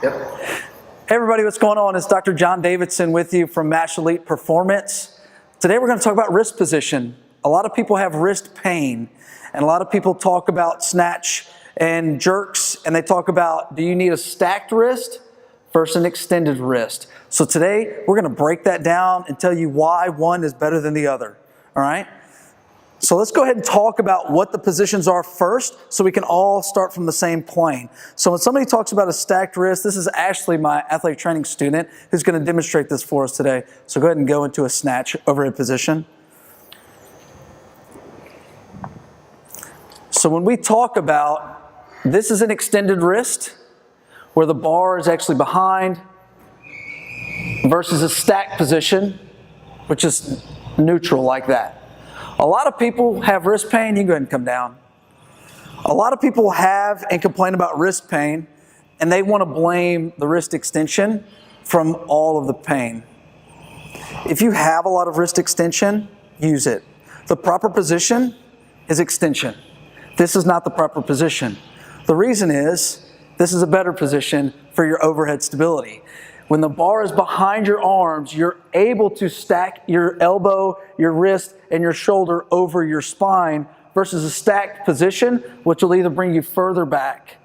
Yep. Hey everybody, what's going on? It's Dr. John Davidson with you from MASH Elite Performance. Today we're going to talk about wrist position. A lot of people have wrist pain, and a lot of people talk about snatch and jerks, and they talk about, do you need a stacked wrist versus an extended wrist? So today we're going to break that down and tell you why one is better than the other, all right? So let's go ahead and talk about what the positions are first so we can all start from the same plane. So when somebody talks about a stacked wrist, this is Ashley, my athletic training student, who's going to demonstrate this for us today. So go ahead and go into a snatch overhead position. So when we talk about, this is an extended wrist where the bar is actually behind versus a stacked position, which is neutral like that. A lot of people have wrist pain. You can go ahead and come down. A lot of people have and complain about wrist pain, and they want to blame the wrist extension from all of the pain. If you have a lot of wrist extension, use it. The proper position is extension. This is not the proper position. The reason is, this is a better position for your overhead stability. When the bar is behind your arms, you're able to stack your elbow, your wrist, and your shoulder over your spine versus a stacked position, which will either bring you further back.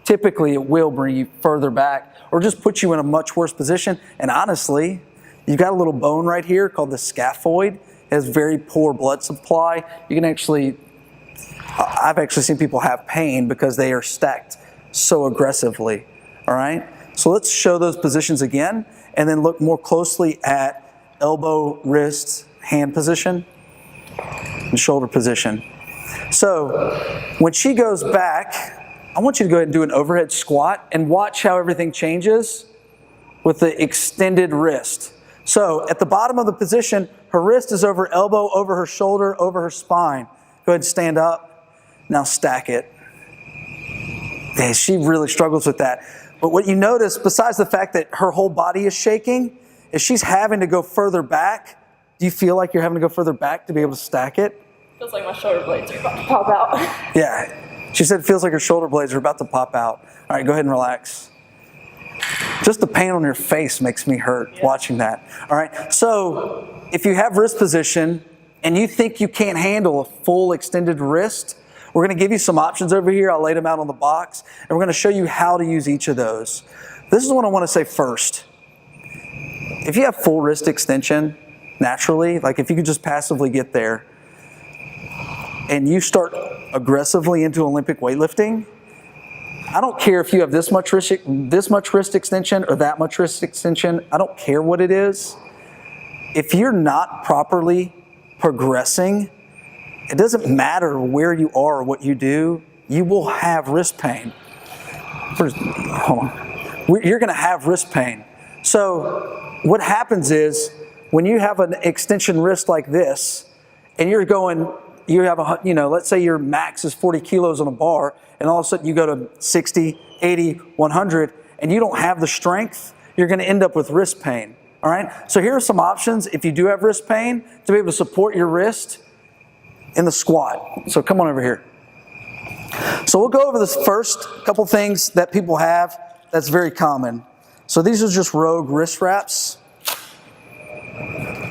Typically, it will bring you further back or just put you in a much worse position. And honestly, you've got a little bone right here called the scaphoid. It has very poor blood supply. You can actually, I've actually seen people have pain because they are stacked so aggressively, all right? So let's show those positions again and then look more closely at elbow, wrist, hand position, and shoulder position. So when she goes back, I want you to go ahead and do an overhead squat and watch how everything changes with the extended wrist. So at the bottom of the position, her wrist is over elbow, over her shoulder, over her spine. Go ahead and stand up. Now stack it. Yeah, she really struggles with that. But what you notice, besides the fact that her whole body is shaking, is she's having to go further back. Do you feel like you're having to go further back to be able to stack it? Feels like my shoulder blades are about to pop out. Yeah. She said it feels like her shoulder blades are about to pop out. All right, go ahead and relax. Just the pain on your face makes me hurt watching that. All right, so if you have wrist position and you think you can't handle a full extended wrist, we're going to give you some options over here. I'll lay them out on the box, and we're going to show you how to use each of those. This is what I want to say first. If you have full wrist extension, naturally, like if you could just passively get there, and you start aggressively into Olympic weightlifting, I don't care if you have this much wrist extension or that much wrist extension. I don't care what it is. If you're not properly progressing, it doesn't matter where you are or what you do, you will have wrist pain. Hold on. You're going to have wrist pain. So what happens is when you have an extension wrist like this, and you're going, you have let's say your max is 40 kilos on a bar, and all of a sudden you go to 60, 80, 100, and you don't have the strength, you're going to end up with wrist pain. All right. So here are some options if you do have wrist pain to be able to support your wrist in the squat. So come on over here. So we'll go over this first couple things that people have that's very common. So these are just rogue wrist wraps.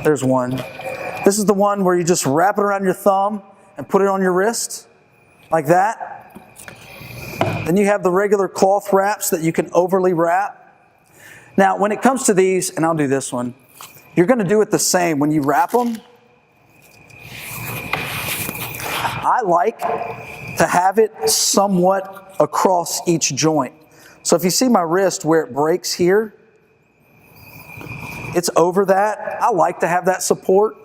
There's one. This is the one where you just wrap it around your thumb and put it on your wrist like that. Then you have the regular cloth wraps that you can overly wrap. Now when it comes to these, and I'll do this one, you're going to do it the same. When you wrap them, I like to have it somewhat across each joint. So if you see my wrist where it breaks here, it's over that. I like to have that support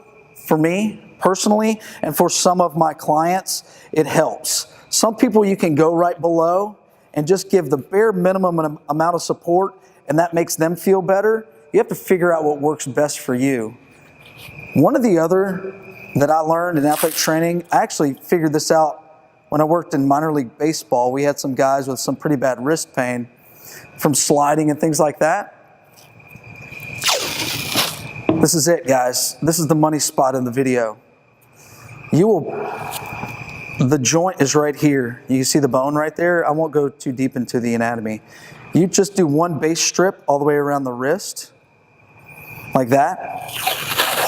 for me personally, and for some of my clients, it helps. Some people you can go right below and just give the bare minimum amount of support, and that makes them feel better. You have to figure out what works best for you. One of the other that I learned in athletic training, I actually figured this out when I worked in minor league baseball. We had some guys with some pretty bad wrist pain from sliding and things like that. This is it, guys. This is the money spot in the video. You will the joint is right here. You can see the bone right there. I won't go too deep into the anatomy. You just do one base strip all the way around the wrist, like that.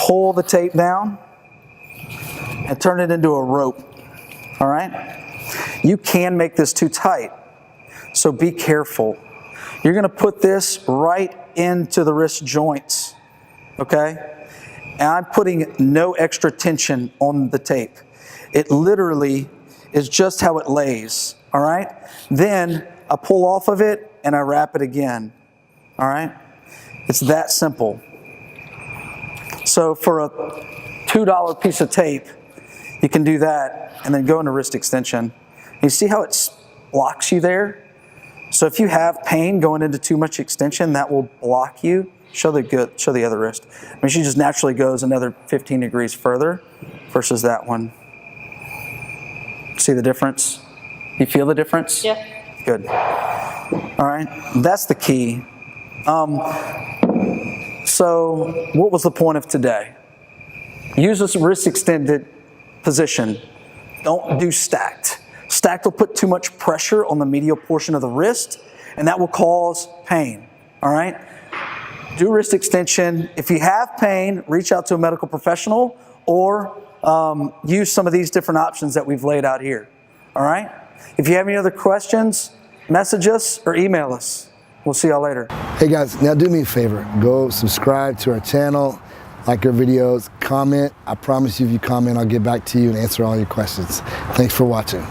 Pull the tape down and turn it into a rope, all right? You can make this too tight, so be careful. You're gonna put this right into the wrist joints, okay? And I'm putting no extra tension on the tape. It literally is just how it lays, all right? Then I pull off of it and I wrap it again, all right? It's that simple. So for a $2 piece of tape, you can do that and then go into wrist extension. You see how it blocks you there? So if you have pain going into too much extension, that will block you. Show the other wrist. I mean, she just naturally goes another 15 degrees further versus that one. See the difference? You feel the difference? Yeah. Good. All right, that's the key. So what was the point of today? Use this wrist extended position. Don't do stacked. Stacked will put too much pressure on the medial portion of the wrist, and that will cause pain, all right? Do wrist extension. If you have pain, reach out to a medical professional or use some of these different options that we've laid out here, all right? If you have any other questions, message us or email us. We'll see y'all later. Hey guys, now do me a favor. Go subscribe to our channel, like our videos, comment. I promise you if you comment, I'll get back to you and answer all your questions. Thanks for watching.